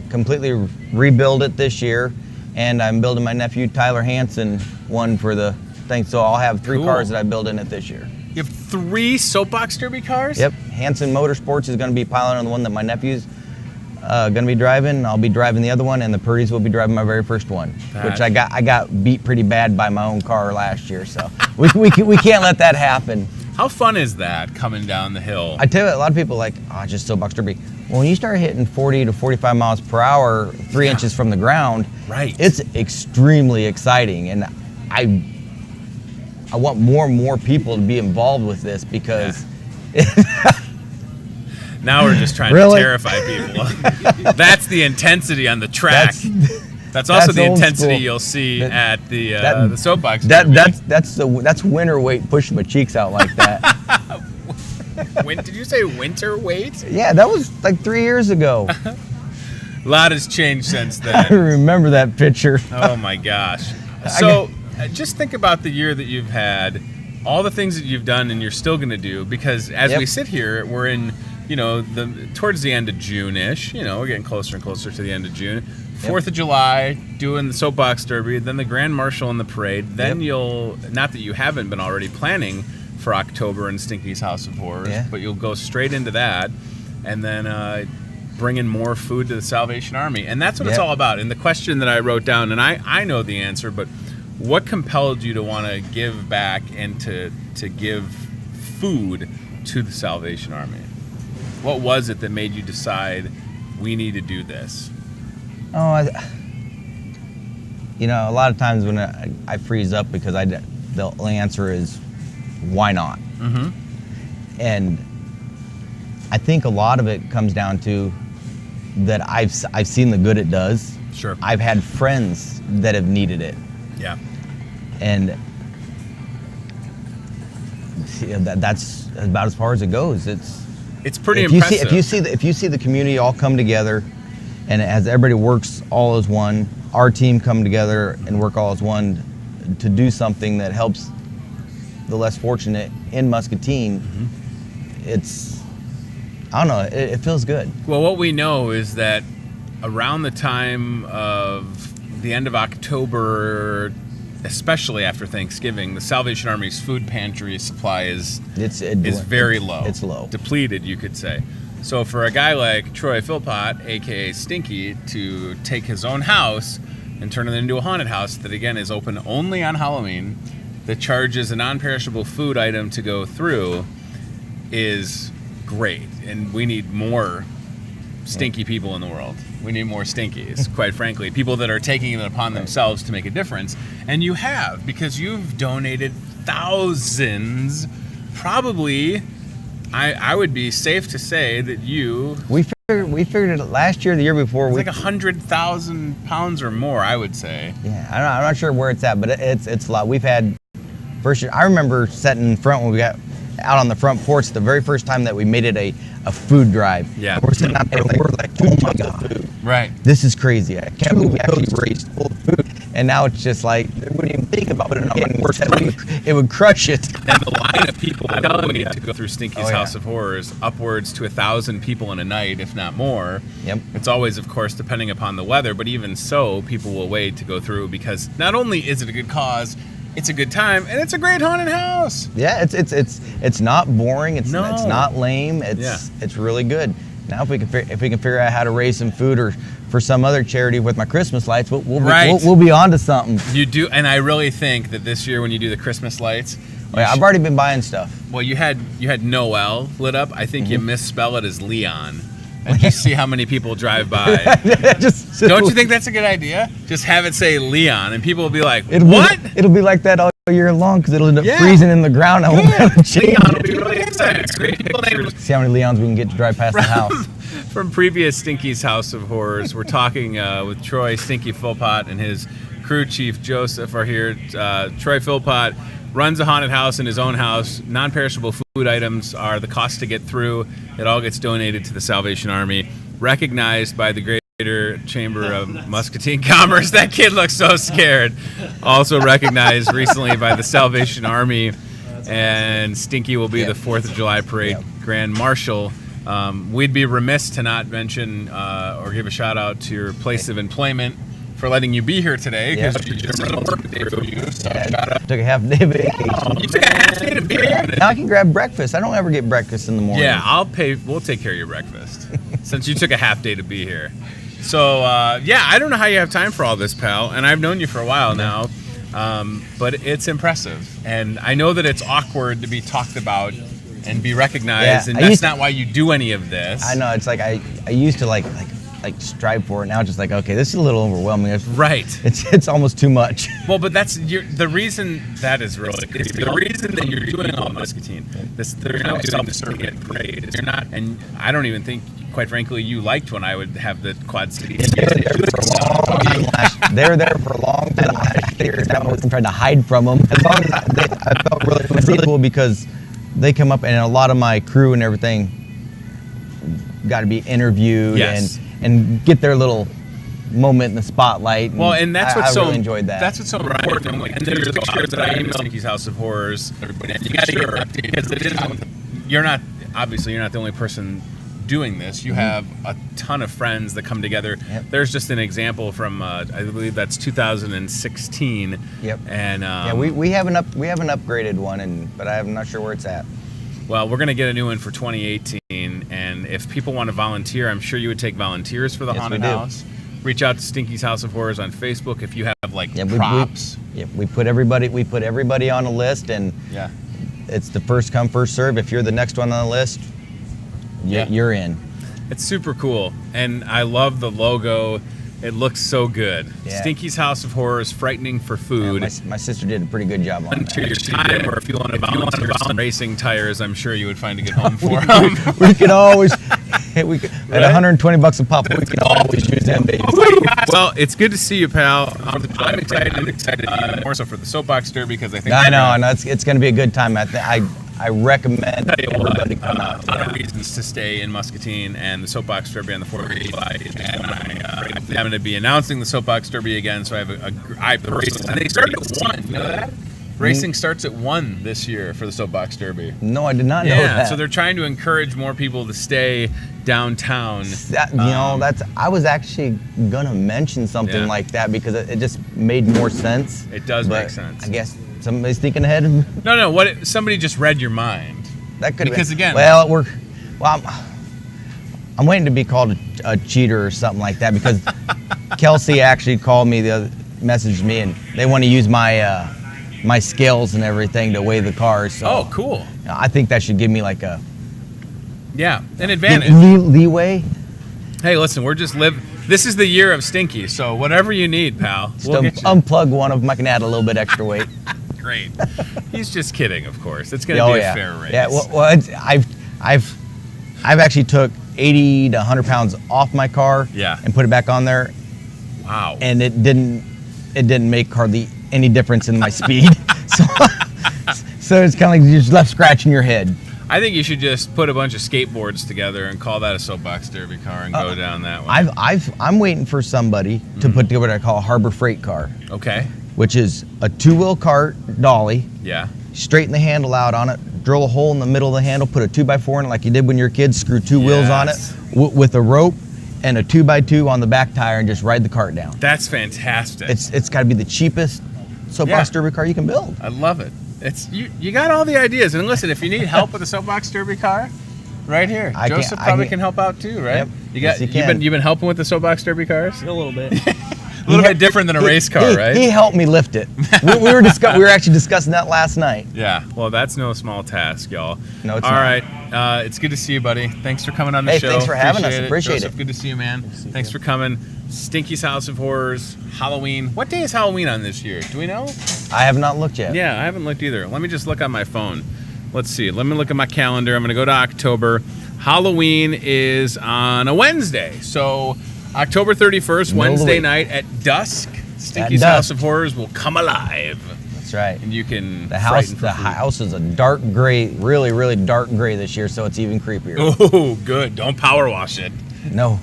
completely rebuild it this year. And I'm building my nephew Tyler Hansen one for the thing. So I'll have 3 cars that I build in it this year. You have 3 Soapbox Derby cars? Yep. Hansen Motorsports is going to be piloting on the one that my nephew's going to be driving. I'll be driving the other one, and the Purdy's will be driving my very first one, which I got beat pretty bad by my own car last year. So we can't let that happen. How fun is that coming down the hill? I tell you, a lot of people are like, just Soapbox Derby. Well, when you start hitting 40 to 45 miles per hour, 3 inches from the ground, it's extremely exciting, and I want more and more people to be involved with this because. Now we're just trying to terrify people. That's the intensity on the track. That's also the intensity you'll see at the Soapbox Derby. That's winter weight pushing my cheeks out like that. Did you say winter weight? Yeah, that was like 3 years ago. A lot has changed since then. I remember that picture. Oh my gosh. So just think about the year that you've had, all the things that you've done and you're still going to do, because as we sit here, we're in, towards the end of June-ish, we're getting closer and closer to the end of June. 4th of July, doing the Soapbox Derby, then the Grand Marshal and the parade. Then you'll, not that you haven't been already planning for October and Stinky's House of Horrors, but you'll go straight into that, and then bring in more food to the Salvation Army. And that's what it's all about. And the question that I wrote down, and I know the answer, but what compelled you to want to give back and to give food to the Salvation Army? What was it that made you decide we need to do this? Oh, a lot of times when I freeze up because the answer is, why not? Mm-hmm. And I think a lot of it comes down to that I've seen the good it does. Sure. I've had friends that have needed it. Yeah. And that's about as far as it goes. It's pretty impressive. If you see the community all come together, and as everybody works all as one, our team come together and work all as one to do something that helps the less fortunate in Muscatine. It's, I don't know, it feels good. Well, what we know is that around the time of the end of October, especially after Thanksgiving, the Salvation Army's food pantry supply is very low. It's low. Depleted, you could say. So for a guy like Troy Philpott, aka Stinky, to take his own house and turn it into a haunted house that, again, is open only on Halloween, that charges a non-perishable food item to go through, is great. And we need more stinky people in the world. We need more stinkies, quite frankly. People that are taking it upon themselves to make a difference. And you have, because you've donated thousands, probably, I would be safe to say that we figured it last year, the year before. It's like 100,000 pounds or more, I would say. Yeah, I'm not sure where it's at, but it's a lot. We've had, first year, I remember sitting in front when we got out on the front porch the very first time that we made it a food drive. Yeah. We're sitting out there we're like, oh my God, food. Right. This is crazy. I can't believe we actually raised full of food. And now it's just like, we wouldn't even think about putting it on worse. It would crush it. And the line of people that wait to go through Stinky's House of Horrors, upwards to 1,000 people in a night, if not more. Yep. It's always, of course, depending upon the weather, but even so, people will wait to go through because not only is it a good cause, it's a good time, and it's a great haunted house. Yeah, it's not boring. It's not lame. It's really good. Now, if we can figure out how to raise some food or for some other charity with my Christmas lights, we'll be on to something. You do, and I really think that this year when you do the Christmas lights, I've already been buying stuff. Well, you had Noel lit up. I think you misspell it as Leon. And just see how many people drive by. Don't you think that's a good idea? Just have it say Leon, and people will be like, what? It'll be like that all year long because it'll end up freezing in the ground. I won't have to change Leon will be really excited. See how many Leons we can get to drive past the house. From previous Stinky's House of Horrors, we're talking with Troy Stinky Philpott and his crew chief Joseph are here. Troy Philpott runs a haunted house in his own house. Non-perishable food items are the cost to get through. It all gets donated to the Salvation Army, recognized by the Greater Chamber of Muscatine Commerce. That kid looks so scared. Also recognized recently by the Salvation Army, and Stinky will be the 4th of July Parade Grand Marshal. We'd be remiss to not mention or give a shout out to your place of employment for letting you be here today, because you just did a work day for you. So took a half day vacation. You took a half day to be here. Now I can grab breakfast. I don't ever get breakfast in the morning. Yeah, I'll pay. We'll take care of your breakfast since you took a half day to be here. So I don't know how you have time for all this, pal. And I've known you for a while now, but it's impressive. And I know that it's awkward to be talked about and be recognized, and that's not why you do any of this. I know. It's like I used to like strive for it. Now it's just like, okay, this is a little overwhelming. It's almost too much. Well, but that's the reason that is really the reason that you're doing all Muscatine. They're not doing this to get parade. They're not, and I don't even think, quite frankly, you liked when I would have the Quad City. They were there for a long time last year. I wasn't trying to hide from them. As long as I felt really cool because they come up and a lot of my crew and everything got to be interviewed and get their little moment in the spotlight. Well, and that's what's I really enjoyed that. That's what's so important. Like, and there's pictures that I emailed Stinky's House of Horrors. And you got to hear it because it is. You're not the only person doing this. You have a ton of friends that come together. Yep. There's just an example from I believe that's 2016. Yep. And we have an upgraded one, but I'm not sure where it's at. Well, we're going to get a new one for 2018, and if people want to volunteer, I'm sure you would take volunteers for the haunted house. Reach out to Stinky's House of Horrors on Facebook if you have props. We put everybody on a list, and it's the first come first serve. If you're the next one on the list, you're in. It's super cool, and I love the logo. It looks so good. Yeah. Stinky's House of Horrors, frightening for food. Yeah, my sister did a pretty good job on to your that. time, or if you want to volunteer some racing tires, I'm sure you would find a good home for them. We could always. we could, at 120 bucks a pop, we can always use them babies. Well, it's good to see you, pal. I'm excited even more so for the Soapbox Derby because I think I know, it's going to be a good time. I recommend everybody come out. A lot of reasons to stay in Muscatine, and the Soapbox Derby on the 4th of July. And I'm going to be announcing the Soapbox Derby again, so I have the races. And they started at 1. You know that? Racing starts at 1 this year for the Soapbox Derby. No, I did not know that. Yeah, so they're trying to encourage more people to stay downtown. I was actually gonna mention something like that because it just made more sense. It does make sense. I guess somebody's thinking ahead. No. Somebody just read your mind. That could because again. Well, I'm waiting to be called a cheater or something like that because Kelsey actually called me messaged me, and they want to use my scales and everything to weigh the cars. So, oh, cool. I think that should give me like an advantage. Leeway. Hey, listen, this is the year of Stinky, so whatever you need, pal. We'll unplug one of them. I can add a little bit extra weight. Great. He's just kidding, of course. It's going to be a fair race. Yeah. Well, I've actually took 80 to 100 pounds off my car. Yeah. And put it back on there. Wow. And it didn't make hardly any difference in my speed. So it's kind of like you just left scratching your head. I think you should just put a bunch of skateboards together and call that a Soapbox Derby car and go down that way. I'm waiting for somebody to put together what I call a harbor freight car. Okay. Which is a 2-wheel cart dolly. Yeah. Straighten the handle out on it, drill a hole in the middle of the handle, put a 2x4 in it like you did when you were kids, screw 2 wheels on it with a rope and a 2x2 on the back tire and just ride the cart down. That's fantastic. It's got to be the cheapest Soapbox Derby car you can build. I love it. It's you got all the ideas. And listen, if you need help with a Soapbox Derby car, right here. Joseph probably can help out too, right? Yep. You've been helping with the Soapbox Derby cars? A little bit. A little bit different than a race car, right? He helped me lift it. we were actually discussing that last night. Yeah. Well, that's no small task, y'all. No, it's all not. right. It's good to see you, buddy. Thanks for coming on the show. Thanks for having us. Appreciate Joseph, it. Good to see you, man. Thanks for coming. Stinky's House of Horrors, Halloween. What day is Halloween on this year? Do we know? I have not looked yet. Yeah, I haven't looked either. Let me just look on my phone. Let's see. Let me look at my calendar. I'm going to go to October. Halloween is on a Wednesday. So October 31st, Wednesday night at dusk, Stinky's House of Horrors will come alive. That's right. And you can The house is a dark gray, really, really dark gray this year, so it's even creepier. Oh, good. Don't power wash it. No.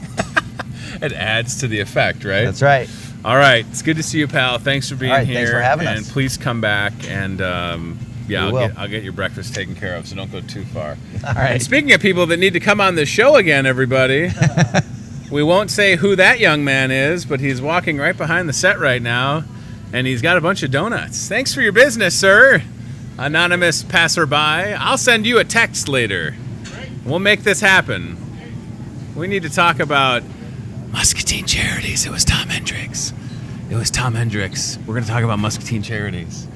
It adds to the effect, right? That's right. All right. It's good to see you, pal. Thanks for being here. Thanks for having us. And please come back and I'll get your breakfast taken care of, so don't go too far. All right. And speaking of people that need to come on the show again, everybody, we won't say who that young man is, but he's walking right behind the set right now, and he's got a bunch of donuts. Thanks for your business, sir. Anonymous passerby. I'll send you a text later. We'll make this happen. We need to talk about Muscatine charities. It was Tom Hendricks. We're going to talk about Muscatine charities.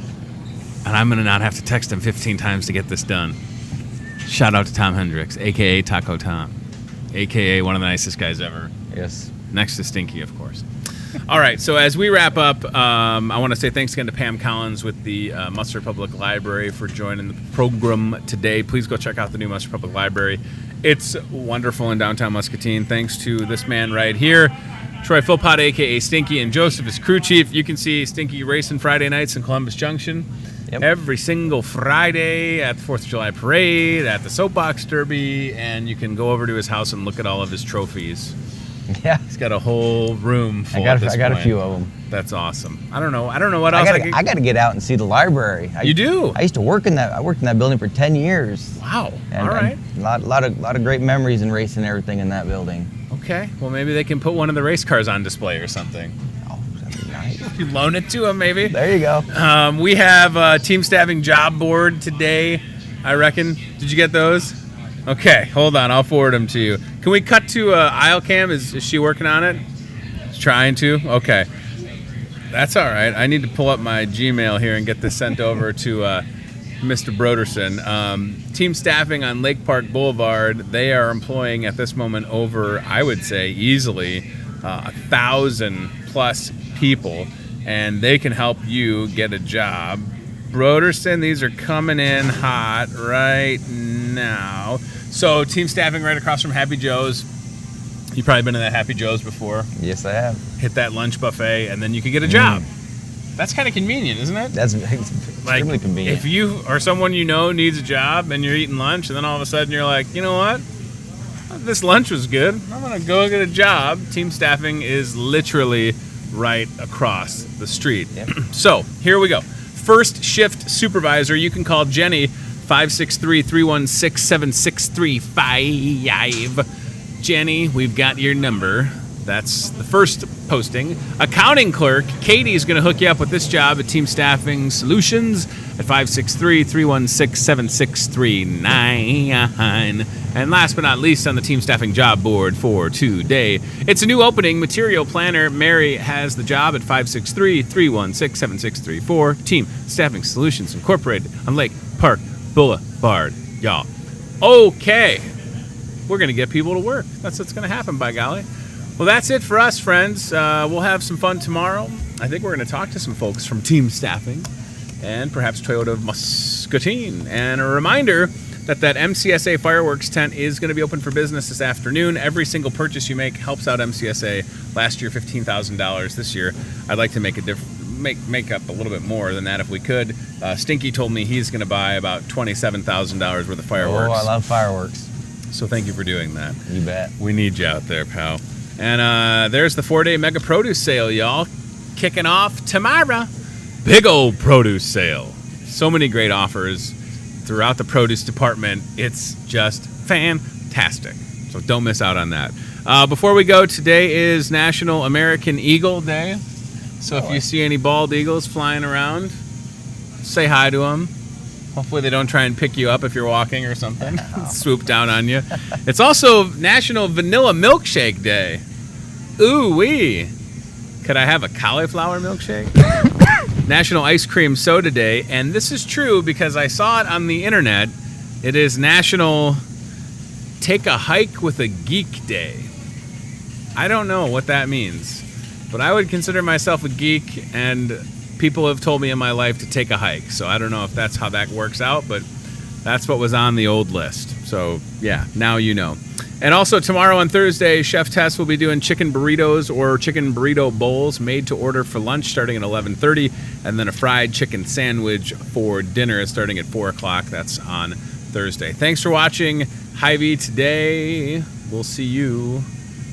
And I'm going to not have to text him 15 times to get this done. Shout out to Tom Hendricks, a.k.a. Taco Tom, a.k.a. one of the nicest guys ever. Yes. Next to Stinky, of course. All right, so as we wrap up, I want to say thanks again to Pam Collins with the Musser Public Library for joining the program today. Please go check out the new Musser Public Library. It's wonderful in downtown Muscatine. Thanks to this man right here, Troy Philpott, a.k.a. Stinky, and Joseph, his crew chief. You can see Stinky racing Friday nights in Columbus Junction. Yep. Every single Friday at the 4th of July Parade, at the Soapbox Derby, and you can go over to his house and look at all of his trophies. Yeah. He's got a whole room full I got a few of them. That's awesome. I don't know what else I got to get out and see the library. You do? I used to work in that. I worked in that building for 10 years. Wow. And, all right. A lot of great memories in racing and everything in that building. Okay. Well, maybe they can put one of the race cars on display or something. Oh, that'd be nice. You loan it to them, maybe. There you go. We have a team staffing job board today, I reckon. Did you get those? Okay, hold on. I'll forward them to you. Can we cut to aisle cam? Is she working on it? She's trying to? Okay. That's all right. I need to pull up my Gmail here and get this sent over to Mr. Broderson. Team staffing on Lake Park Boulevard, they are employing at this moment over, I would say, easily 1,000 plus people, and they can help you get a job Broderson, these are coming in hot right now. So team staffing right across from Happy Joe's. You've probably been to that Happy Joe's before. Yes, I have. Hit that lunch buffet, and then you could get a job. That's kind of convenient, isn't it? That's extremely convenient. If you or someone you know needs a job and you're eating lunch, and then all of a sudden you're like, you know what? This lunch was good. I'm going to go get a job. Team staffing is literally right across the street. Yep. So here we go. First shift supervisor, you can call Jenny, 563-316-7635. Jenny, we've got your number. That's the first posting. Accounting clerk, Katie's going to hook you up with this job at Team Staffing Solutions at 563-316-7639. And last but not least on the Team Staffing job board for today, it's a new opening. Material planner Mary has the job at 563-316-7634. Team Staffing Solutions Incorporated on Lake Park Boulevard, y'all. Okay. We're going to get people to work. That's what's going to happen, by golly. Well, that's it for us, friends. We'll have some fun tomorrow. I think we're going to talk to some folks from Team Staffing and perhaps Toyota of Muscatine. And a reminder that MCSA fireworks tent is going to be open for business this afternoon. Every single purchase you make helps out MCSA. Last year, $15,000. This year, I'd like to make up a little bit more than that if we could. Stinky told me he's going to buy about $27,000 worth of fireworks. Oh, I love fireworks. So thank you for doing that. You bet. We need you out there, pal. And there's the 4-day mega produce sale, y'all. Kicking off tomorrow. Big old produce sale. So many great offers throughout the produce department. It's just fantastic. So don't miss out on that. Before we go, today is National American Eagle Day. So if you see any bald eagles flying around, say hi to them. Hopefully they don't try and pick you up if you're walking or something. Swoop down on you. It's also National Vanilla Milkshake Day. Ooh-wee. Could I have a cauliflower milkshake? National Ice Cream Soda Day. And this is true because I saw it on the internet. It is National Take a Hike with a Geek Day. I don't know what that means, but I would consider myself a geek, and people have told me in my life to take a hike, so I don't know if that's how that works out, but that's what was on the old list. So, yeah, now you know. And also tomorrow on Thursday, Chef Tess will be doing chicken burritos or chicken burrito bowls made to order for lunch starting at 11:30, and then a fried chicken sandwich for dinner starting at 4 o'clock. That's on Thursday. Thanks for watching Hy-Vee today. We'll see you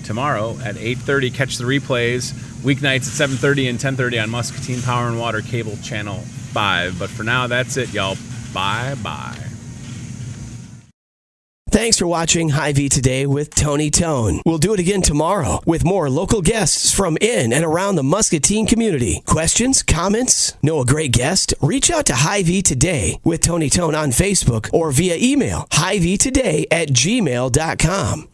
tomorrow at 8:30. Catch the replays. Weeknights at 7:30 and 10:30 on Muscatine Power and Water Cable Channel 5. But for now, that's it, y'all. Bye-bye. Thanks for watching Hy-Vee Today with Tony Tone. We'll do it again tomorrow with more local guests from in and around the Muscatine community. Questions? Comments? Know a great guest? Reach out to Hy-Vee Today with Tony Tone on Facebook or via email, hyveetoday@gmail.com.